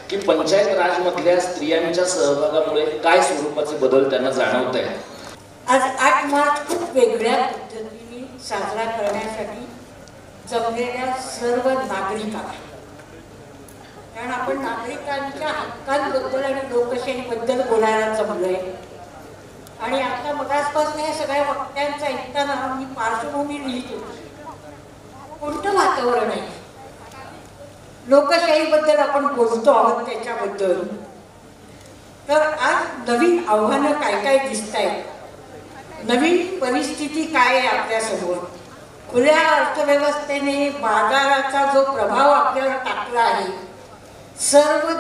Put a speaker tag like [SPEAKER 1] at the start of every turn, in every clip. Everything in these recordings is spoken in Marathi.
[SPEAKER 1] की पंचायत राजमधल्या स्त्रियांच्या सहभागामुळे काय स्वरूपाचे बदल त्यांना जाणवत आहेत?
[SPEAKER 2] आज 8 मार्च खूप वेगळ्या पद्धतीने साजरा करण्यासाठी जमलेल्या सर्व नागरिकांना, कारण आपण नागरिकांच्या हक्कांबद्दल आणि लोकशाहीबद्दल बोलायला जमलोय. आणि आता मगासपासून या सगळ्या वक्त्यांचा ऐकताना मी पार्श्वभूमी लिहित होती. कोणतं वातावरण आहे? लोकशाहीबद्दल आपण बोलतो आहोत त्याच्याबद्दल. तर आज नवीन आव्हानं काय काय दिसत आहेत, नवीन परिस्थिती काय आहे आपल्यासमोर. खुल्या अर्थव्यवस्थेने बाजाराचा जो प्रभाव आपल्यावर टाकला आहे, सर्व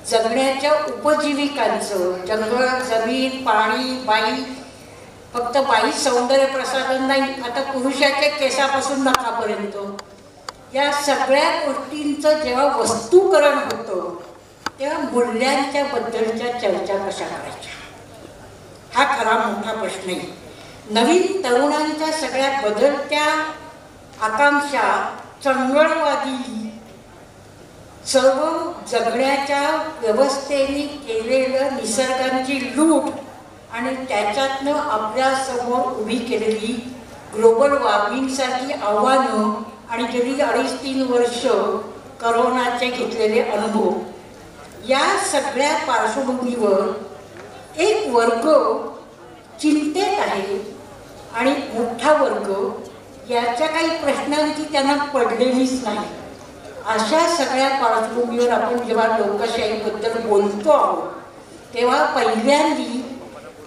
[SPEAKER 2] जगण्याच्या उपजीविकांचं, जंगल, जमीन, पाणी, बाई, फक्त बाई सौंदर्य प्रसाधन नाही, आता पुरुषाच्या केसापासून नखापर्यंत या सगळ्या गोष्टींचं जेव्हा वस्तूकरण होतं तेव्हा मूल्यांच्या बद्दलच्या चर्चा कशा करायच्या, हा खरा मोठा प्रश्न आहे. नवीन तरुणांच्या सगळ्या बदलत्या आकांक्षा, चळवळवादी, सर्व जगण्याच्या व्यवस्थेने केलेलं निसर्गाची लूट आणि त्याच्यातनं आपल्यासमोर उभी केलेली ग्लोबल वॉर्मिंगसारखी आव्हानं आणि गेली 2.5-3 वर्ष करोनाचे घेतलेले अनुभव, या सगळ्या पार्श्वभूमीवर एक वर्ग चिंतेत आहे आणि मोठा वर्ग याच्या काही प्रश्नांची त्यांना पडलेलीच नाही. अशा सगळ्या पार्श्वभूमीवर आपण जेव्हा लोकशाहीबद्दल बोलतो आहोत तेव्हा पहिल्यांदी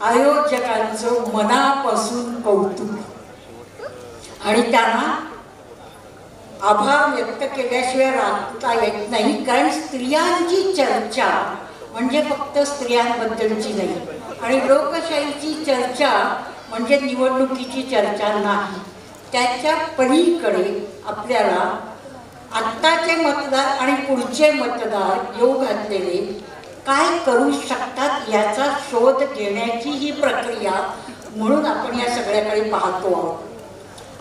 [SPEAKER 2] आयोजकांचं मनापासून कौतुक आणि त्यांना आभार व्यक्त केल्याशिवाय राहता येत नाही. कारण स्त्रियांची चर्चा म्हणजे फक्त स्त्रियांबद्दलची नाही आणि लोकशाहीची चर्चा म्हणजे निवडणुकीची चर्चा नाही. त्याच्या पलीकडे आपल्याला आत्ताचे मतदार आणि पुढचे मतदार येऊ घातलेले काय करू शकतात याचा शोध घेण्याची ही प्रक्रिया म्हणून आपण या सगळ्याकडे पाहतो आहोत.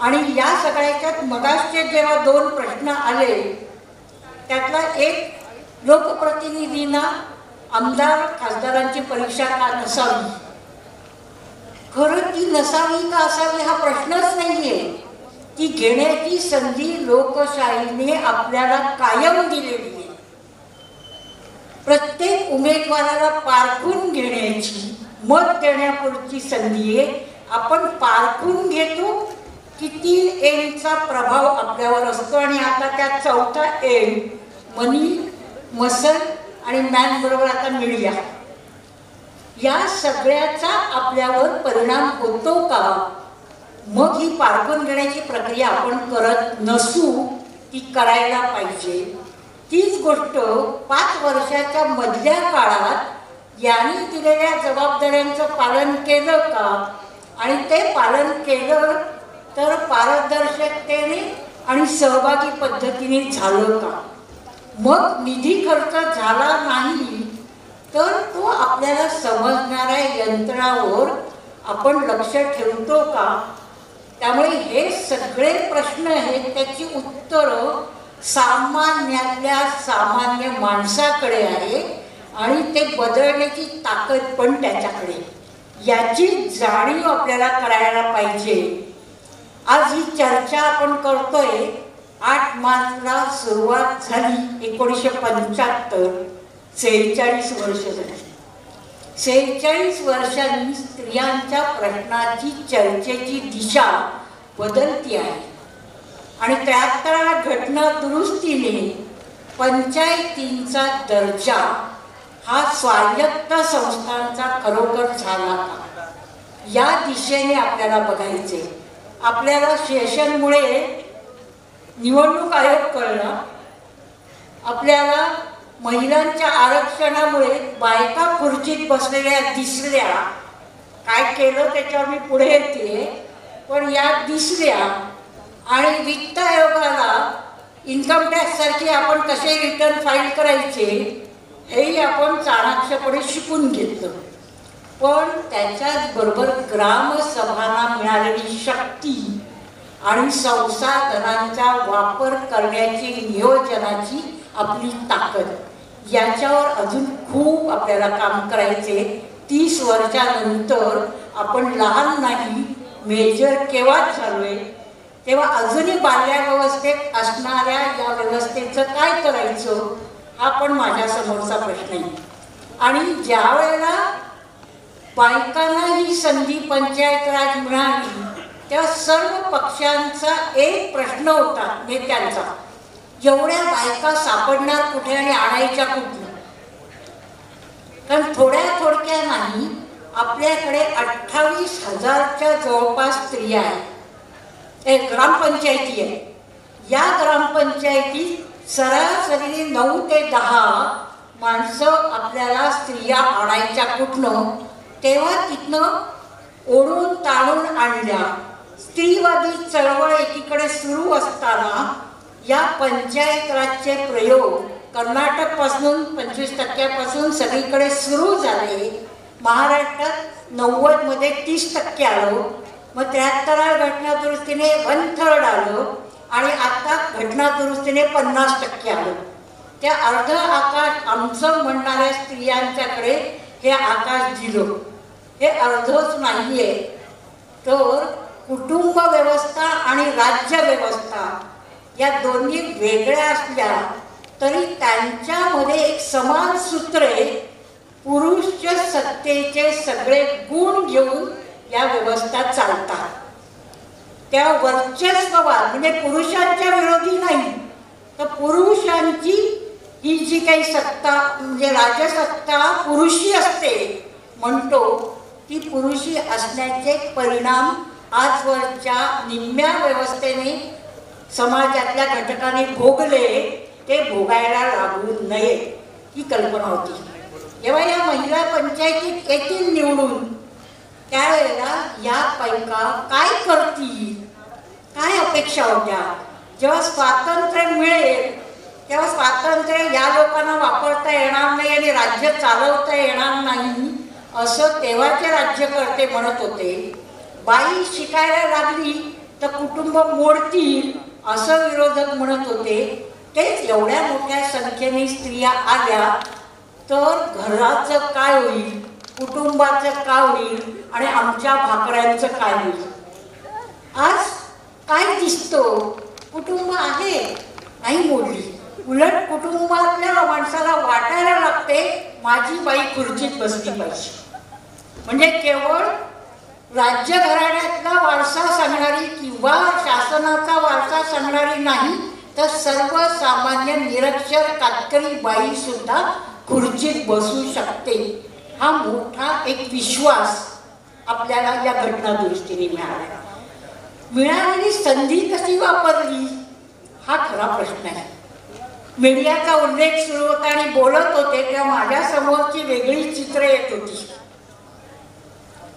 [SPEAKER 2] आणि या सगळ्याच्यात मगासचे जेव्हा 2 प्रश्न आले त्यातला एक, लोकप्रतिनिधींना आमदार खासदारांची परीक्षा का नसावी. खरं ती नसावी का असावी हा प्रश्नच नाहीये. ती घेण्याची संधी लोकशाहीने आपल्याला कायम दिलेली आहे. प्रत्येक उमेदवाराला पारखून घेण्याची, मत देण्यापुरती संधी आहे. आपण पारखून घेतो किती एमचा प्रभाव आपल्यावर असतो. आणि आता त्या 4था एम, मनी, मसल आणि मॅन बरोबर आता मीडिया, या सगळ्याचा आपल्यावर परिणाम होतो का? मग ही पारखून घेण्याची प्रक्रिया आपण करत नसू, ती करायला पाहिजे. तीच गोष्ट 5 वर्षाच्या मधल्या काळात यांनी दिलेल्या जबाबदाऱ्यांचं पालन केलं का? आणि ते पालन केलं तर पारदर्शकतेने आणि सहभागी पद्धतीने झालं का? मग निधी खर्च झाला नाही तर तो आपल्याला समजणाऱ्या यंत्रणावर आपण लक्ष ठेवतो का? त्यामुळे हे सगळे प्रश्न आहेत, त्याची उत्तरं सामान्यातल्या सामान्य माणसाकडे आहे आणि ते बदलण्याची ताकद पण त्याच्याकडे. याची जाणीव आपल्याला करायला पाहिजे. आज ही चर्चा आपण करतोय, 8 मार्चला सुरुवात झाली 1975, 46 वर्ष झाली. 46 वर्षांनी स्त्रियांच्या प्रश्नाची चर्चेची दिशा बदलती आहे. आणि 73व्या घटना दुरुस्तीने पंचायतींचा दर्जा हा स्वायत्त संस्थांचा खरोखर झाला का, या दिशेने आपल्याला बघायचे. आपल्याला सेशनमुळे निवडणूक आयोग कळला, आपल्याला महिलांच्या आरक्षणामुळे बायका खुर्चीत बसलेल्या दिसल्या. काय केलं त्याच्यावर मी पुढे येते, पण या दिसल्या. आणि वित्त आयोगाला इन्कम टॅक्स सारखे आपण कसे रिटर्न फाईल करायचे हेही आपण चाणाक्षपणे शिकून घेतलं. पण त्याच्याच बरोबर ग्रामसभांना मिळालेली शक्ती आणि संसाधनांचा वापर करण्याची नियोजनाची आपली ताकद, याच्यावर अजून खूप आपल्याला काम करायचे. 30 वर्षानंतर आपण लहान नाही, मेजर केव्हाच झालोय, तेव्हा अजूनही बाल्यावस्थेत असणाऱ्या या व्यवस्थेचं काय करायचं हा पण माझ्यासमोरचा प्रश्न आहे. आणि ज्या वेळेला बायकांना ही संधी पंचायत राज मिळाली तेव्हा सर्व पक्षांचा एक प्रश्न होता नेत्यांचा, एवढ्या बायका सापडणार कुठे आणि आणायच्या कुठे. कारण थोड्या नाही, आपल्याकडे 28,000च्या जवळपास स्त्रिया आहेत, ग्रामपंचायती आहे. या ग्रामपंचायतीत सरासरी 9 ते 10 माणसं आपल्याला स्त्रिया आणायच्या कुठनं. तेव्हा तिथनं ओढून ताणून आणल्या. स्त्रीवादी चळवळ एकीकडे सुरू असताना या पंचायत राजचे प्रयोग कर्नाटकपासून 25% सगळीकडे सुरू झाले. महाराष्ट्रात 90मध्ये 30% आलं, मग 73व्या घटनादुरुस्तीने 1/3 आलं आणि आता घटनादुरुस्तीने 50% आलं. त्या अर्ध आकाश आमचं म्हणणाऱ्या स्त्रियांच्याकडे हे आकाश दिलं. हे अर्धच नाहीये. तर कुटुंब व्यवस्था आणि राज्य व्यवस्था या दोन्ही वेगळ्या असल्या तरी त्यांच्यामध्ये एक समान सूत्र आहे. पुरुष सत्तेचे सगळे गुण घेऊन या व्यवस्था चालतात. त्या वर्चस्ववाद म्हणजे पुरुषांच्या विरोधी नाही, तर पुरुषांची ही जी काही सत्ता म्हणजे राजसत्ता पुरुषी असते म्हणतो, ती पुरुषी असण्याचे परिणाम आजवरच्या निम्म्या व्यवस्थेने समाजातल्या घटकांनी भोगले, ते भोगायला लागू नये ही कल्पना होती. जेव्हा या महिला पंचायतीत येतील निवडून त्यावेळेला या बायका काय करतील, काय अपेक्षा होत्या. जेव्हा स्वातंत्र्य मिळेल तेव्हा स्वातंत्र्य या लोकांना वापरता येणार नाही आणि राज्य चालवता येणार नाही असं तेव्हाचे राज्यकर्ते म्हणत होते. बाई शिकायला लागली तर कुटुंब मोडतील असं विरोधक म्हणत होते. तेच एवढ्या मोठ्या संख्येने स्त्रिया आल्या तर घराचं काय होईल, कुटुंबाचं काय होईल आणि आमच्या भाकऱ्यांचं काय होईल. आज काय दिसतो, कुटुंब आहे नाही मोडली, उलट कुटुंबातल्या माणसाला वाटायला लागते माझी बाई खुर्चीत बसली पाहिजे. म्हणजे केवळ राज्य घराण्यातला वारसा सांगणारी किंवा शासनाचा वारसा सांगणारी नाही, तर सर्वसामान्य निरक्षर कातकरी बाई सुद्धा खुर्चीत बसू शकते. हा मोठा एक विश्वास आपल्याला या घटनादुरुस्तीने मिळाला. मिळालेली संधी कशी वापरली हा खरा प्रश्न आहे. मीडियाचा उल्लेख सुरू होता आणि बोलत होते तेव्हा माझ्या समोरची वेगळी चित्र येत होती.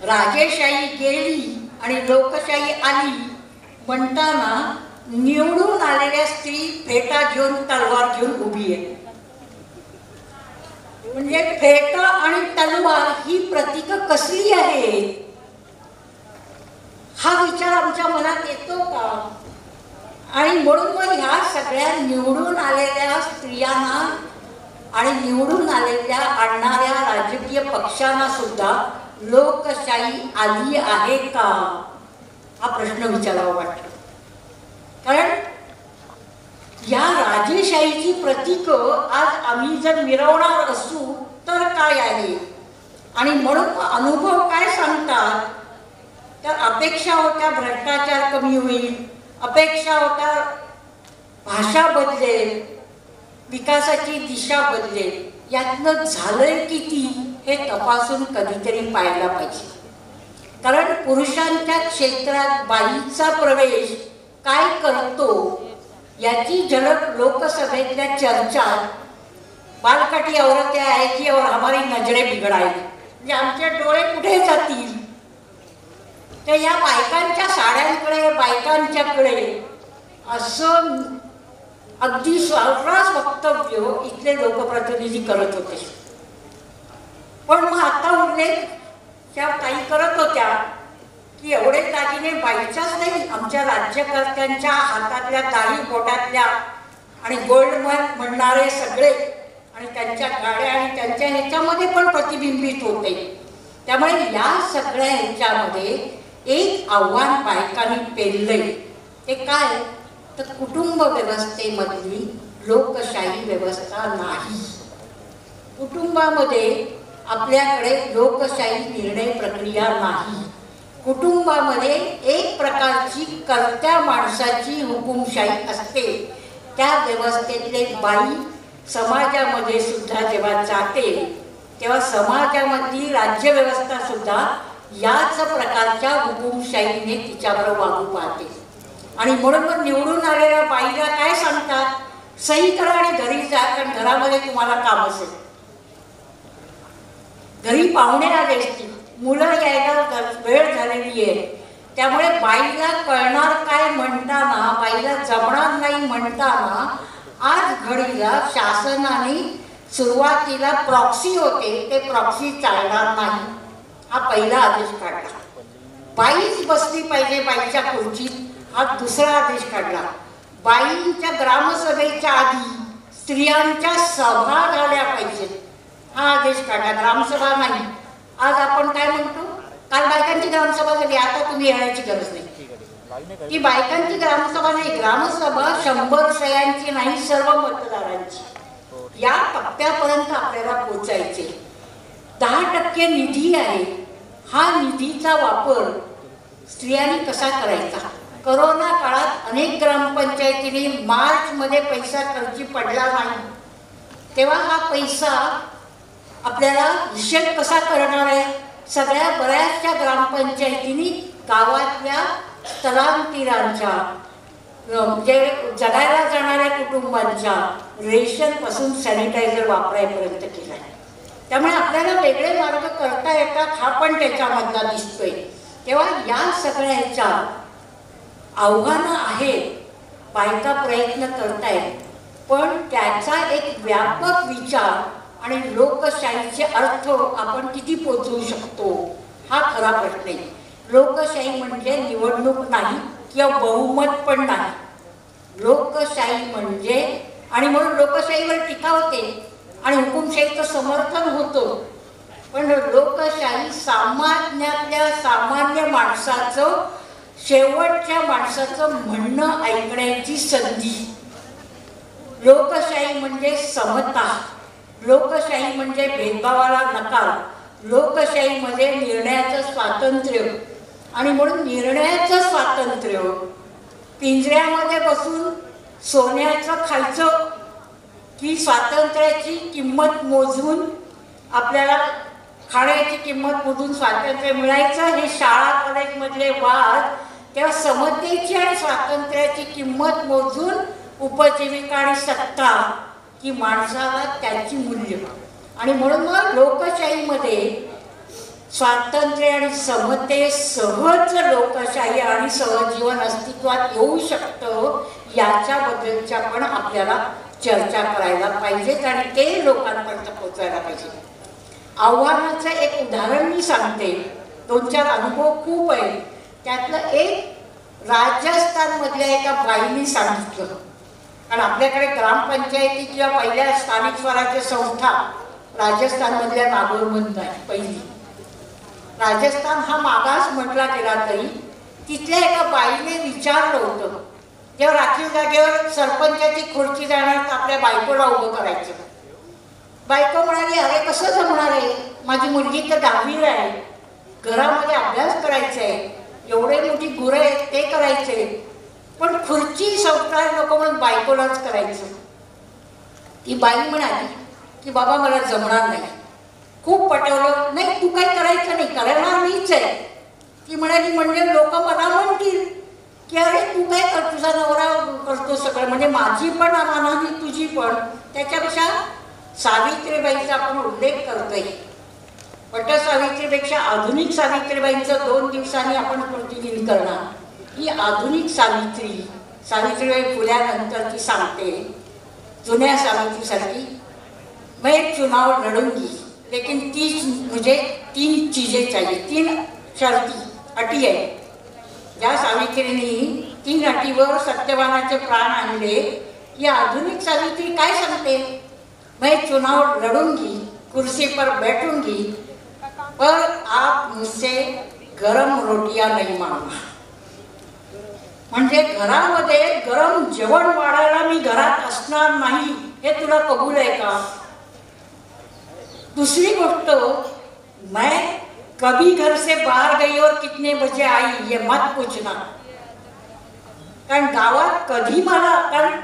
[SPEAKER 2] राजेशाही गेली आणि लोकशाही आली म्हणताना निवडून आलेल्या स्त्री फेटा घेऊन तलवार घेऊन उभी आहे. म्हणजे फेटा आणि तलवार ही प्रतीक कसली आहेत हा विचार आमच्या मनात येतो का. आणि म्हणून मग ह्या सगळ्या निवडून आलेल्या स्त्रियांना आणि निवडून आलेल्या आणणाऱ्या राजकीय पक्षांना सुद्धा लोकशाही आली आहे का हा प्रश्न विचारावा वाटतो. कारण या राजेशाहीची प्रतीक आज आम्ही जर मिरवणार असू तर काय आहे. आणि म्हणून अनुभव काय सांगतात, तर अपेक्षा होत्या भ्रष्टाचार कमी होईल, अपेक्षा होता भाषा बदलेल, विकासाची दिशा बदलेल. यातनं झालंय किती हे तपासून कधीतरी पाहायला पाहिजे. कारण पुरुषांच्या क्षेत्रात बाईचा प्रवेश काय करतो याची झलक लोकसभेतल्या चर्चात बालकाटी औरतें आहे की और हमारी नजरे बिघडाय, म्हणजे आमचे डोळे कुठे जातील. तर या बायकांच्या साड्यांकडे बायकांच्याकडे असं अगदी सर्रास वक्तव्य इथले लोकप्रतिनिधी करत होते. पण मग आता उल्लेख त्या काही करत होत्या की एवढे दागिने बाईच्याच नाही, आमच्या राज्यकर्त्यांच्या हातातल्या दाढी बोटातल्या आणि गोल्ड म्हणणारे सगळे आणि त्यांच्या गाड्या आणि त्यांच्या ह्याच्यामध्ये पण प्रतिबिंबित होते. त्यामुळे या सगळ्या ह्याच्यामध्ये एक आव्हान बायकांनी पेललंय. ते काय तर कुटुंब व्यवस्थेमधली लोकशाही व्यवस्था नाही. कुटुंबामध्ये आपल्याकडे लोकशाही निर्णय प्रक्रिया नाही. कुटुंबामध्ये एक प्रकारची कर्त्या माणसाची हुकुमशाही असते. त्या व्यवस्थेतले बाई समाजामध्ये सुद्धा जेव्हा जाते तेव्हा समाजामधली राज्यव्यवस्था सुद्धा याच प्रकारच्या हुकुमशाहीने तिच्याबरोबर वागू पाहते. आणि म्हणून निवडून आलेल्या बाईला काय सांगतात, सही करा आणि घरी जा, कारण घरामध्ये तुम्हाला काम असेल. घरी पाहुणे आले असतील, मुलं यायला वेळ झालेली आहे, त्यामुळे बाईला कळणार काय म्हणताना, बाईला जमणार नाही म्हणताना आज घडीला शासनाने सुरुवातीला प्रॉक्सी होते, ते प्रॉक्सी चालणार नाही हा पहिला आदेश काढला. बाईच बसली पाहिजे बाईच्या खुर्चीत हा दुसरा आदेश काढला. बाईंच्या ग्रामसभेच्या आधी स्त्रियांच्या सभा झाल्या पाहिजेत हा आदेश काढला. ग्रामसभा नाही. आज आपण काय म्हणतो, काल बायकांची ग्रामसभा झाली, आता तुम्ही येण्याची गरज नाही. ती बायकांची ग्रामसभा नाही, ग्रामसभा 100 शयांची नाही, सर्व मतदारांची. या टप्प्यापर्यंत आपल्याला पोचायचे. 10% निधी आहे, हा निधीचा वापर स्त्रियांनी कसा करायचा. करोना काळात अनेक ग्रामपंचायतींनी मार्चमध्ये पैसा खर्ची पडला नाही, तेव्हा हा पैसा आपल्याला हिशेब कसा करणार आहे. सगळ्या बऱ्याचशा ग्रामपंचायतींनी गावातल्या स्थलांतरितांच्या म्हणजे जगायला जाणाऱ्या कुटुंबांच्या रेशनपासून सॅनिटायझर वापरायपर्यंत केला आहे. त्यामुळे आपल्याला वेगळे मार्ग करता येतात हा पण त्याच्यामधला दिसतोय. तेव्हा या सगळ्या ह्याच्या आव्हानं आहेत, बायका प्रयत्न करतायत, पण त्याचा एक व्यापक विचार आणि लोकशाहीचे अर्थ आपण किती पोचवू शकतो हा खरा प्रश्न आहे. लोकशाही म्हणजे निवडणूक नाही किंवा बहुमत पण नाही. लोकशाही म्हणजे, आणि म्हणून लोकशाहीवर टीका होते आणि हुकुमशाहीचं समर्थन होतं, पण लोकशाही सामान्यातल्या सामान्य माणसाचं, शेवटच्या माणसाचं म्हणणं ऐकण्याची संधी. लोकशाही म्हणजे समता, लोकशाही म्हणजे भेदभावाला नकार, लोकशाहीमध्ये निर्णयाचं स्वातंत्र्य. आणि म्हणून निर्णयाचं स्वातंत्र्य, पिंजऱ्यामध्ये बसून सोन्याचं खायचं की स्वातंत्र्याची किंमत मोजून आपल्याला खाण्याची किंमत मोजून स्वातंत्र्य मिळायचं, हे शाळा कॉलेजमधले वाद. तेव्हा समतेची आणि स्वातंत्र्याची किंमत मोजून उपजीविका आणि सत्ता की माणसाला त्याची मूल्य. आणि म्हणून मग लोकशाहीमध्ये स्वातंत्र्य आणि समते, सहज लोकशाही आणि सहजीवन अस्तित्वात येऊ शकतं, याच्याबद्दलच्या पण आपल्याला चर्चा करायला पाहिजेत आणि ते लोकांपर्यंत पोहोचायला पाहिजे. आव्हानाचं एक उदाहरण मी सांगते, 2-4 अनुभव खूप आहे. त्यातलं एक राजस्थानमधल्या एका बाईंनी सांगितलं. कारण आपल्याकडे ग्रामपंचायती किंवा पहिल्या स्थानिक स्वराज्य संस्था राजस्थानमधल्या नागोरमधून आहे. पहिली राजस्थान हा मागास म्हटला गेला तरी तिथल्या एका बाईने विचारलं होतं, जेव्हा राखीव जागेवर सरपंचाची खुर्ची जाणार तर आपल्या बायकोला उभं करायचं. बायको म्हणाली, अरे कसं जमणार आहे, माझी मुलगी तर 10वीला आहे, घरामध्ये अभ्यास करायचा आहे, एवढे मोठी गुरं आहेत ते करायचे, पण खुर्ची संस्कार नको म्हणून बायकोलाच करायचं. ती बाई म्हणाली की बाबा मला जमणार नाही. खूप पटवलं, नाही तू काही करायचं नाही, करणार मीच आहे. ती म्हणाली, म्हणजे लोक मला म्हणतील की अरे तू काय कर, तुझा नवरा करतो सगळं, म्हणजे माझी पण अनानी तुझी पण. त्याच्यापेक्षा सावित्रीबाईचा आपण उल्लेख करतोय. पटसावित्रीपेक्षा आधुनिक सावित्रीबाईंचं 2 दिवसांनी आपण प्रतिदिन करणार. ही आधुनिक सावित्रीबाई फुल्यानंतर ती सांगते, जुन्या सावित्रीसाठी मैं एक चुनाव लढूंगी लेकिन मुझे 3 चीजें चाहिए, 3 शर्ती अटी आहे. ज्या सावित्रींनी 3 अटीवर सत्यवानाचे प्राण आणले ये आधुनिक सावित्री काय सांगते, मैं चुनाव लड़ूंगी, कुर्सी पर बैठूंगी, पर आप मुझसे गरम रोटियां नहीं मांगना. म्हणजे घरामध्ये गरम जेवण वाढायला मी घरात असणार नाही हे तुला कबूल आहे का? दूसरी गोष्ट, मैं कभी घर से बाहर गई और कितने बजे आई ये मत पूछना. कारण गावात कधी मला, कारण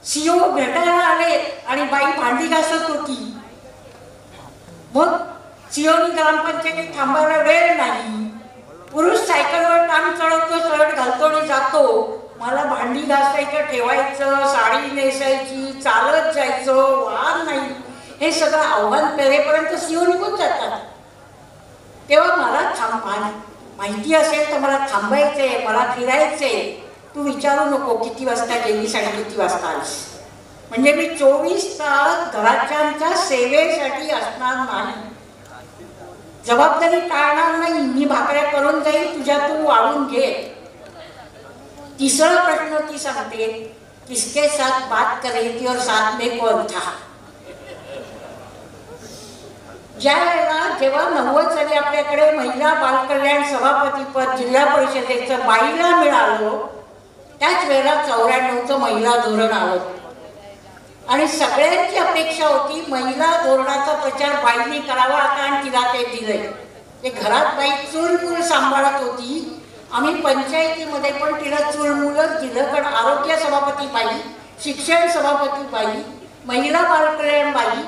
[SPEAKER 2] सीओ भेटायला आले आणि बाई भांडी घासत होती, मग सीओनी ग्रामपंचायतीत थांबायला वेळ नाही. पुरुष सायकलवर काम चढवतो, शर्ट घालतो आणि जातो. मला भांडी घासायचं, ठेवायचं, साडी नेसायची, चालत जायचं, वाहन नाही, हे सगळं आव्हान पेरेपर्यंत सीओ निघून जातात. तेव्हा मला माहिती असेल तर मला थांबायचंय, मला फिरायचंय. तू विचारू नको किती वाजता गेलीस आणि किती वाजता आलीस. म्हणजे मी 24 तास घराच्यांच्या सेवेसाठी असणार नाही. जबाबदारी टाळणार नाही. मी भाकऱ्या करून जाईल, तुझ्या तू वाढून घे. तिसरा प्रश्न ती सांगते, किसके साथ बात कर रही थी और साथ में कौन था. ज्या वेळेला जेव्हा 90 साली आपल्याकडे महिला बालकल्याण सभापती पद जिल्हा परिषदेचं बाईला मिळालं, त्याच वेळेला 94चं महिला धोरण आलं आणि सगळ्यांची अपेक्षा होती महिला धोरणाचा प्रचार बाईंनी करावा आता, आणि तिला ते दिलंय. ते घरात बाई चूलमूल सांभाळत होती. आम्ही पंचायतीमध्ये पण तिला चूलमूलच दिलं, कारण आरोग्य सभापती बाई, शिक्षण सभापती बाई, महिला बालकल्याण बाई,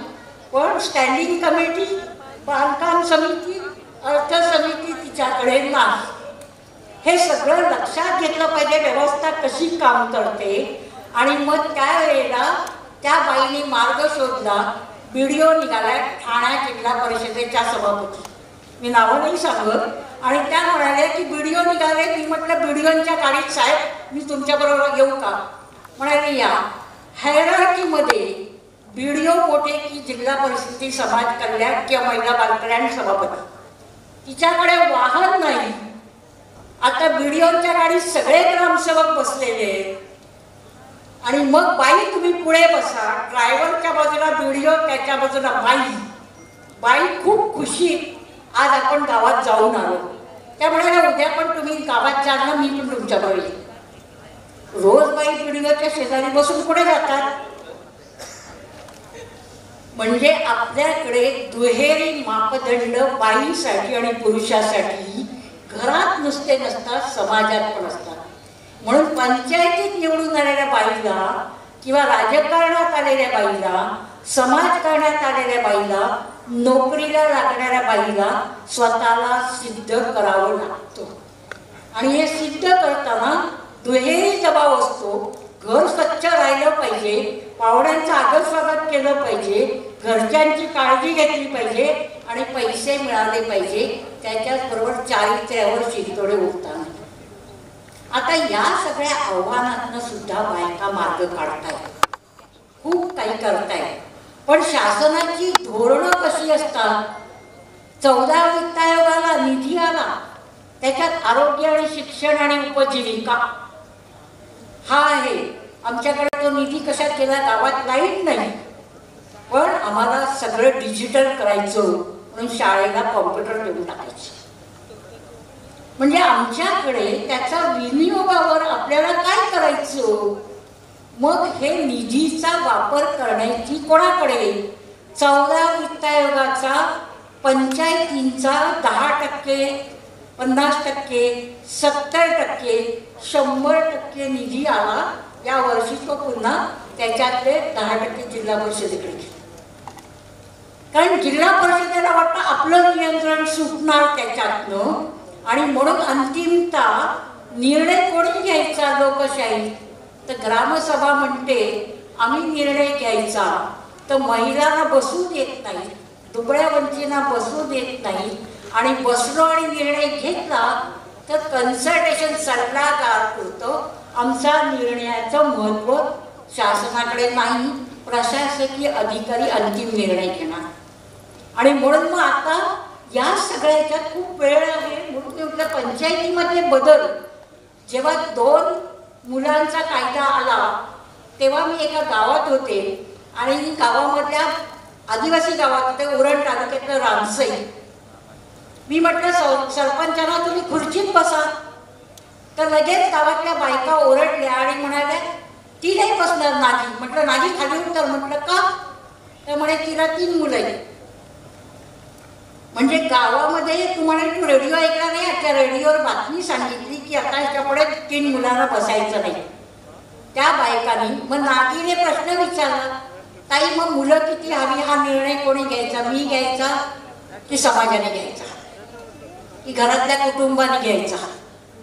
[SPEAKER 2] पण स्टँडिंग कमिटी, बांधकाम समिती, अर्थ समिती तिच्याकडे नाही. हे सगळं लक्षात घेतलं पाहिजे, व्यवस्था कशी काम करते. आणि मग त्यावेळेला त्या बाईने मार्ग शोधला. व्हिडिओ निघाला ठाण्या जिल्हा परिषदेच्या सभापती, मी नावं नाही सांगत, आणि त्या म्हणाल्या की व्हिडिओ निघाले. मी म्हटलं व्हिडिओच्या गाडीत साहेब मी तुमच्याबरोबर येऊ का? म्हणाले या. हायरार्कीमध्ये व्हिडिओ मोठे की जिल्हा परिषदेची समाज कल्याण किंवा महिला बालकल्याण सभापती, तिच्याकडे वाहन नाही. आता व्हिडिओच्या गाडीत सगळे ग्रामसेवक बसलेले आणि मग बाई तुम्ही पुढे बसा, ड्रायव्हरच्या बाजूला व्हिडिओ, त्याच्या बाजूला बाई खूप खुशी, आज आपण गावात जाऊन आलो. त्या म्हणाल्या उद्या पण तुम्ही गावात जाल ना, मी पण तुमच्याबरोबर येईन. रोज बाई व्हिडिओच्या शेजारी बसून पुढे जातात. म्हणजे आपल्याकडे दुहेरी मापदंड बाईसाठी आणि पुरुषासाठी घरात नुसते नसतात, समाजात पण असतात. म्हणून पंचायतीत निवडून आलेल्या बाईला किंवा राजकारणात आलेल्या बाईला, समाजकारणात आलेल्या बाईला, नोकरीला लागणाऱ्या बाईला स्वतःला सिद्ध करावं लागतं. आणि हे सिद्ध करताना दुहेरी दबाव असतो. घर स्वच्छ राहिलं पाहिजे, पाहुण्यांचं आदर स्वागत केलं पाहिजे, घरच्यांची काळजी घेतली पाहिजे आणि पैसे मिळाले पाहिजे. त्याच्याचबरोबर चारित्र्यावर शिरतोडे उठतात. आता या सगळ्या आव्हानातनं सुद्धा बायका मार्ग काढतायत, खूप काही करतायत. पण शासनाची धोरणं कशी असतात? 14 वित्त आयोगाला निधी आला, त्याच्यात आरोग्य आणि शिक्षण आणि उपजीविका हा आहे. आमच्याकडे तो निधी कशात केला? गावात लाईट नाही, पण आम्हाला सगळं डिजिटल करायचं म्हणून शाळेला कॉम्प्युटर देऊन टाकायचे. म्हणजे आमच्याकडे त्याचा विनियोगावर आपल्याला काय करायचं? मग हे निधीचा वापर करण्याची कोणाकडे? 14 वित्त आयोगाचा पंचायतींचा 10%, 50%, 70%, 100% निधी आला. या वर्षी तो पुन्हा त्याच्यातले 10% जिल्हा परिषदेकडे. कारण जिल्हा परिषदेला वाटतं आपलं नियंत्रण सुटणार त्याच्यातनं, आणि म्हणून अंतिमतः निर्णय कोणी घ्यायचा लोकशाही? तर ग्रामसभा म्हणते आम्ही निर्णय घ्यायचा, तर महिलांना बसू देत नाही, दुबळ्या वंचींना बसू देत नाही. आणि बसलो आणि निर्णय घेतला तर कन्सल्टेशन सल्लागार होतं. आमचा निर्णयाचं महत्त्व शासनाकडे नाही, प्रशासकीय अधिकारी अंतिम निर्णय घेणार. आणि म्हणून मग आता या सगळ्याच्यात खूप वेळ आहे. म्हणून पंचायतीमध्ये बदल, जेव्हा 2 मुलांचा कायदा आला तेव्हा मी एका गावात होते आणि गावामधल्या आदिवासी गावात होते, उरण तालुक्यातलं रामसई. मी म्हटलं सरपंचांना तुम्ही खुर्चीत बसा. तर लगेच गावातल्या बायका ओरडल्या आणि म्हणाल्या ती नाही बसणार नागी. म्हटलं नागी खाली उतर. म्हटलं का? तर म्हणे तिला 3 मुलं आहेत. म्हणजे गावामध्ये तुम्हाला तू रेडिओ ऐकला नाही, त्या रेडिओवर बातमी सांगितली की आता ह्याच्यापुढे 3 मुलांना बसायचं नाही. त्या बायकांनी मग नागीने प्रश्न विचारला, ताई मग मुलं किती हवी, हा निर्णय कोणी घ्यायचा, मी घ्यायचा की समाजाने घ्यायचा की घरातल्या कुटुंबाने घ्यायचा?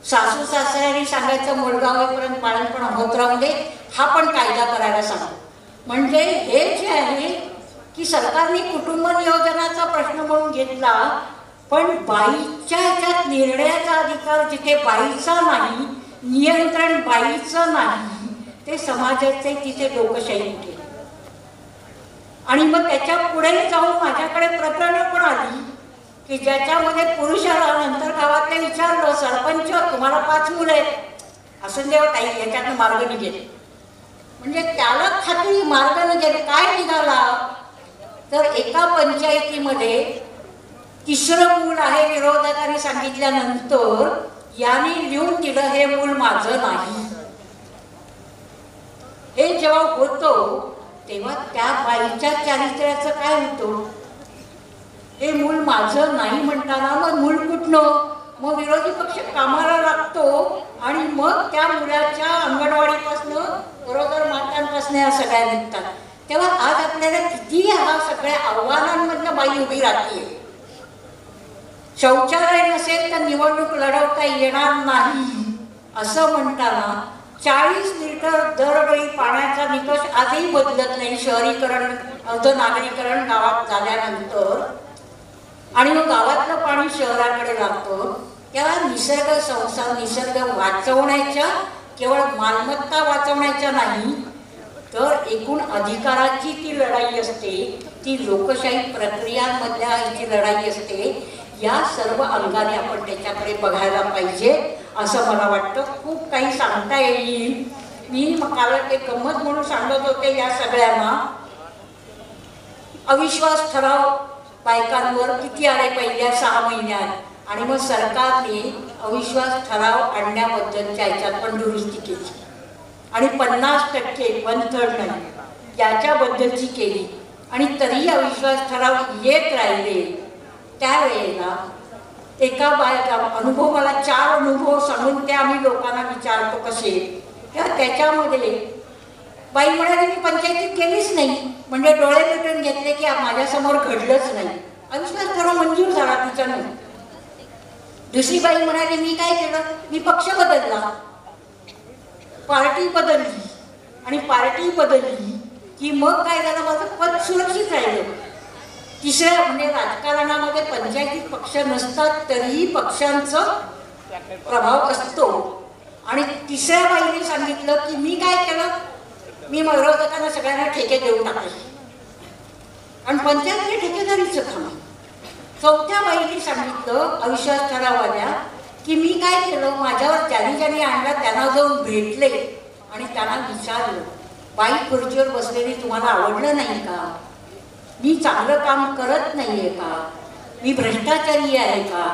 [SPEAKER 2] सासू सासऱ्यांनी सांगायचं मुलगा होईपर्यंत बाळणपण होत राहू दे, हा पण कायदा करायला सांगा. म्हणजे हे जे आहे की सरकारने कुटुंब नियोजनाचा प्रश्न म्हणून घेतला, पण बाईच्या ह्याच्यात निर्णयाचा अधिकार जिथे बाईचा नाही, नियंत्रण बाईचं नाही, ते समाजाचे तिथे लोकशाही केली. आणि मग त्याच्या पुढे जाऊन माझ्याकडे प्रकरणं पण आली की ज्याच्यामध्ये पुरुषाला नंतर गावातले विचारलं, सरपंच तुम्हाला 5 मुलं आहेत, असं देव ताई याच्यातनं मार्ग निघेल. म्हणजे त्याला खात्री मार्ग निघेल. काय निघाला तर एका पंचायतीमध्ये 3रं मूल आहे विरोधकांनी सांगितल्यानंतर याने लिहून दिलं हे मूल माझं नाही. हे जेव्हा होतं तेव्हा त्या बाईच्या चारित्र्याचं काय होतं? हे मूल माझं नाही म्हणताना मग मूल कुठलं? मग विरोधी पक्ष कामाला लागतो आणि मग त्या मुलाच्या अंगणवाडीपासनं बरोबर मातांपासून या सगळ्या निघतात. तेव्हा आज आपल्याला किती ह्या सगळ्या आव्हानांमधनं बाई उभी राहते. शौचालय नसेल तर निवडणूक लढवता येणार नाही असं म्हणताना 40 लिटर दरवेळी पाण्याचा निकष आजही बदलत नाही. शहरीकरण अर्धनागरीकरण गावात झाल्यानंतर आणि मग गावातलं पाणी शहराकडे लागतं. तेव्हा निसर्ग संसार, निसर्ग वाचवण्याच्या, केवळ मालमत्ता वाचवण्याच्या नाही तर एकूण अधिकाराची ती लढाई असते, ती लोकशाही प्रक्रियांमधल्या जी लढाई असते. या सर्व अंगाने आपण त्याच्याकडे बघायला पाहिजे असं मला वाटतं. खूप काही सांगता येईल. मी मला ते गंमत म्हणून सांगत होते या सगळ्यांना. अविश्वास ठराव बायकांवर किती आले पहिल्या 6 महिन्यात आणि मग सरकारने अविश्वास ठराव आणण्याबद्दलच्या ह्याच्यात पण दुरुस्ती केली आणि 50% 1/3 नाही याच्याबद्दलची केली आणि तरीही अविश्वास ठराव येत राहिले. त्यावेळेला एका बायका अनुभव, मला 4 अनुभव सांगून ते आम्ही लोकांना विचारतो कसे, तेव्हा त्याच्यामध्ये बाई म्हणाली मी पंचायतीत गेलीच नाही. म्हणजे डोळे मिटून घेतले की माझ्यासमोर घडलंच नाही. अविश्वास ठराव मंजूर झाला तिच्यानं. दुसरी बाई म्हणाली मी काय केलं, मी पक्ष बदलला, पार्टी बदलली आणि पार्टी बदलली की मग काय झालं, माझं पद सुरक्षित राहिलं. तिसऱ्या म्हणजे राजकारणामध्ये पंचायतीत पक्ष नसतात तरीही पक्षांचा प्रभाव असतो. आणि तिसऱ्या बाईने सांगितलं की मी काय केलं, मी विरोधकांना सगळ्यांना ठेके देऊन टाकले आणि पंचायतीने ठेकेदारीचं काम. चौथ्या बाईने सांगितलं अविश्वास ठरावाल्या की मी काय केलं, माझ्यावर ज्यांनी ज्यांनी आणला त्यांना जाऊन भेटले आणि त्यांना विचारलं बाई खुर्चीवर बसलेली तुम्हाला आवडलं नाही का, मी चांगलं काम करत नाहीये का, मी भ्रष्टाचारी आहे का,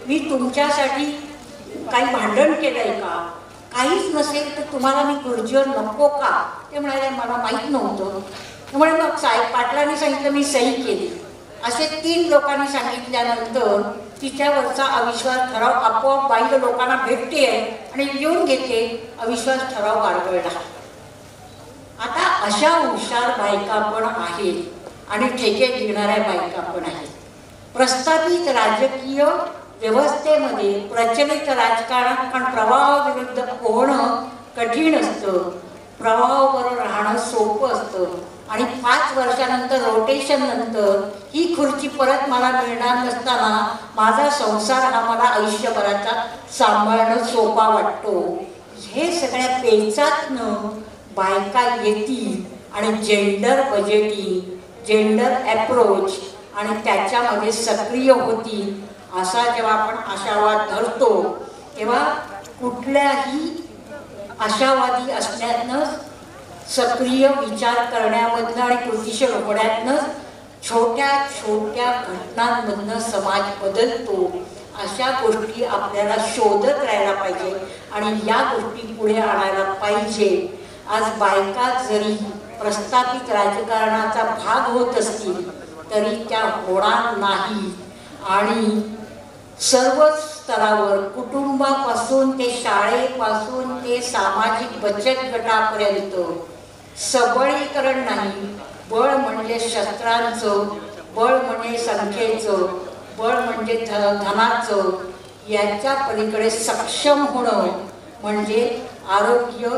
[SPEAKER 2] मी तुमच्यासाठी काही भांडण केलंय का, काहीच नसेल तर तुम्हाला मी खुर्चीवर नको का. ते म्हणाले मला माहीत नव्हतं. त्यामुळे मग साहेब पाटलांनी सांगितलं मी सही केली. असे 3 लोकांनी सांगितल्यानंतर तिच्यावरचा अविश्वास ठराव आपोआप बाई लोकांना भेटते आणि लिहून घेते, अविश्वास ठराव गारगळला. आता अशा हुशार बायका पण आहेत आणि ठेके घेणाऱ्या बायका पण आहेत. प्रस्थापित राजकीय व्यवस्थेमध्ये प्रचलित राजकारणात पण प्रवाहाविरुद्ध पोहणं कठीण असतं, प्रवाहाबरोबर राहणं सोपं असतं आणि 5 वर्षानंतर रोटेशन नंतर ही खुर्ची परत मला मिळणार नसताना माझा संसार हा मला आयुष्यभराचा सांभाळणं सोपा वाटतो. हे सगळ्या पेचातनं बायका येतील आणि जेंडर बजेटिंग, जेंडर अप्रोच आणि त्याच्यामध्ये सक्रिय होतील असा जेव्हा आपण आशावाद धरतो तेव्हा कुठल्याही आशावादी असण्यातनं सक्रिय विचार करण्यामधनं आणि कृतीशील होण्यातनं छोट्या छोट्या घटनांमधनं समाज बदलतो. अशा गोष्टी आपल्याला शोधत राहायला पाहिजे आणि या गोष्टी पुढे आणायला पाहिजे. आज बायका जरी प्रस्थापित राजकारणाचा भाग होत असतील तरी त्या होणार नाही. आणि सर्व स्तरावर कुटुंबापासून ते शाळेपासून ते सामाजिक बचत गटापर्यंत सबळीकरण नाही, बळ म्हणजे शस्त्रांचं, बळ म्हणजे संख्येचं, बळ म्हणजे धनाचं, याच्या पलीकडे सक्षम होणं म्हणजे आरोग्य,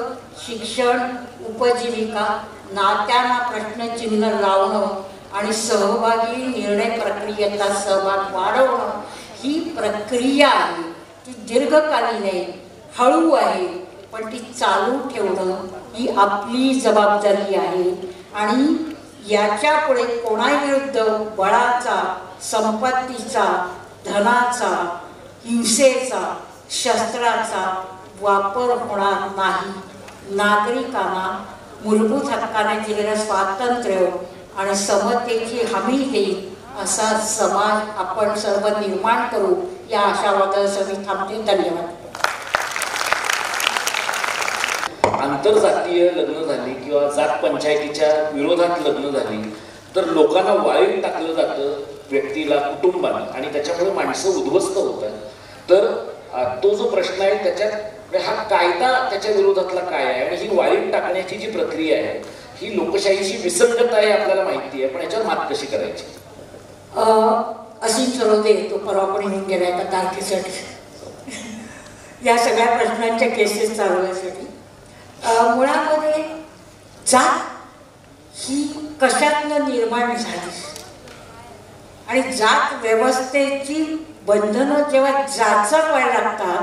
[SPEAKER 2] शिक्षण, उपजीविका, नात्यांना प्रश्नचिन्ह लावणं आणि सहभागी निर्णय प्रक्रियेतला सहभाग वाढवणं ही प्रक्रिया आहे. ती दीर्घकालीन आहे, हळू आहे, पण ती चालू ठेवणं ही आपली जबाबदारी आहे. आणि याच्या पुढे कोणाविरुद्ध बळाचा, संपत्तीचा, धनाचा, हिंसेचा, शस्त्राचा वापर होणार नाही. नागरिकांना मूलभूत हक्काने दिलेलं स्वातंत्र्य आणि समतेची हमी देईल असा समाज आपण सर्व निर्माण करू या आशावादासह मी थांबते. धन्यवाद.
[SPEAKER 1] आंतरजातीय लग्न झाली किंवा जात पंचायतीच्या विरोधात लग्न झाली तर लोकांना वाळीत टाकलं जातं, व्यक्तीला, कुटुंबाला, आणि त्याच्यामुळे माणसं उद्ध्वस्त होतात. तर तो जो प्रश्न आहे त्याच्यात हा कायदा त्याच्या विरोधातला काय आहे आणि ही वाळीत टाकण्याची जी प्रक्रिया आहे ही लोकशाहीची विसंगत आहे आपल्याला माहिती आहे, पण याच्यावर मात कशी करायची?
[SPEAKER 2] असीम सरोदे तो परवा पण येऊन गेला एका तारखेसाठी या सगळ्या प्रश्नांच्या केसेस चालवण्यासाठी. मुळामध्ये जात ही कशातनं निर्माण झाली आणि जात व्यवस्थेची बंधनं जेव्हा जाचक व्हायला लागतात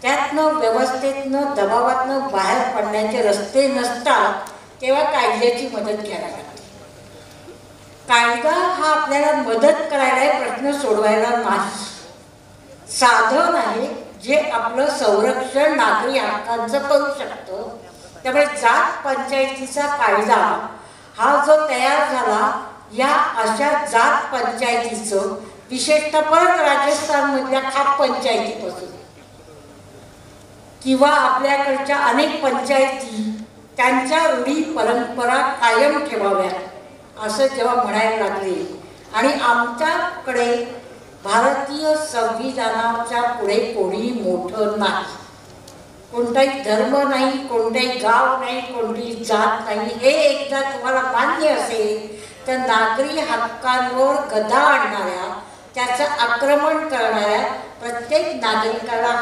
[SPEAKER 2] त्यातनं व्यवस्थेतनं दबावातनं बाहेर पडण्याचे रस्ते नसतात तेव्हा कायद्याची मदत घ्यायला लागते. कायदा हा आपल्याला मदत करायला आहे, प्रश्न सोडवायला नाही. साधन आहे जे आपलं संरक्षण नागरी हक्कांचं करू शकतं. त्यामुळे जात पंचायतीचा कायदा हा जो तयार झाला या अशा जात पंचायतीचं विशेषतः परत राजस्थानमधल्या खाप पंचायतीपासून किंवा आपल्याकडच्या अनेक पंचायती त्यांच्या रूढी परंपरा कायम ठेवाव्या असं जेव्हा म्हणायला लागले आणि आमच्याकडे भारतीय संविधानाच्या पुढे कोणी मोठं नाही, कोणताही धर्म नाही, कोणताही गाव नाही, कोणतीही जात नाही, हे एकदा तुम्हाला मान्य असेल तर नागरी हक्कांवर गदा आणणाऱ्या, त्याचं आक्रमण करणाऱ्या प्रत्येक नागरिकाला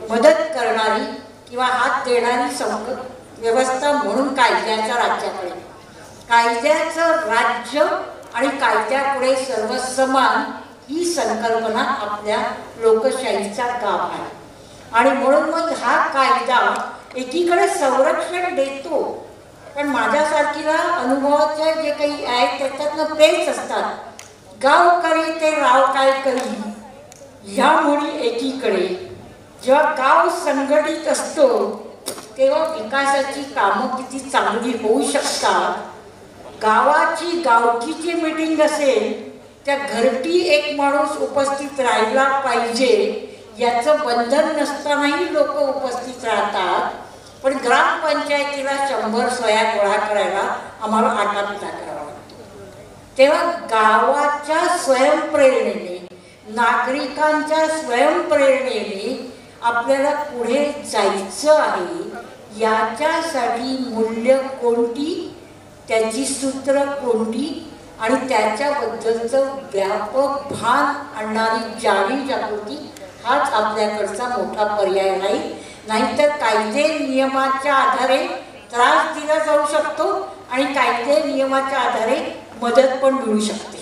[SPEAKER 2] मदत करणारी किंवा हात देणारी व्यवस्था म्हणून कायद्याच्या राज्याकडे, कायद्याचं राज्य आणि कायद्यापुढे सर्व समान ही संकल्पना आपल्या लोकशाहीचा गाभा आहे. आणि म्हणून मग हा कायदा एकीकडे संरक्षण देतो, पण माझ्यासारखीला अनुभवाचे जे काही आहेत त्याच्यातनं पेच असतात. गाव करी ते राव काय करी ह्या म्हणी एकीकडे, जेव्हा गाव संघटित असतो तेव्हा विकासाची कामं किती चांगली होऊ शकतात. गावाची गावकीची मीटिंग असेल त्या घरटी एक माणूस उपस्थित राहिला पाहिजे याचं बंधन नसतानाही लोक उपस्थित राहतात. पण ग्रामपंचायतीला 100 सह्या गोळा करायला आम्हाला आटापिटा करावा लागतो. तेव्हा गावाच्या स्वयंप्रेरणेने, नागरिकांच्या स्वयंप्रेरणेने आपल्याला पुढे जायचं आहे. याच्यासाठी मूल्य कोणती, त्याची सूत्र कोणती आणि त्याच्याबद्दलचं व्यापक भान आणणारी जाणीव जागृती हाच आपल्याकडचा मोठा पर्याय नाही. नाहीतर कायदे नियमाच्या आधारे त्रास दिला जाऊ शकतो आणि कायदे नियमाच्या आधारे मदत पण मिळू शकते.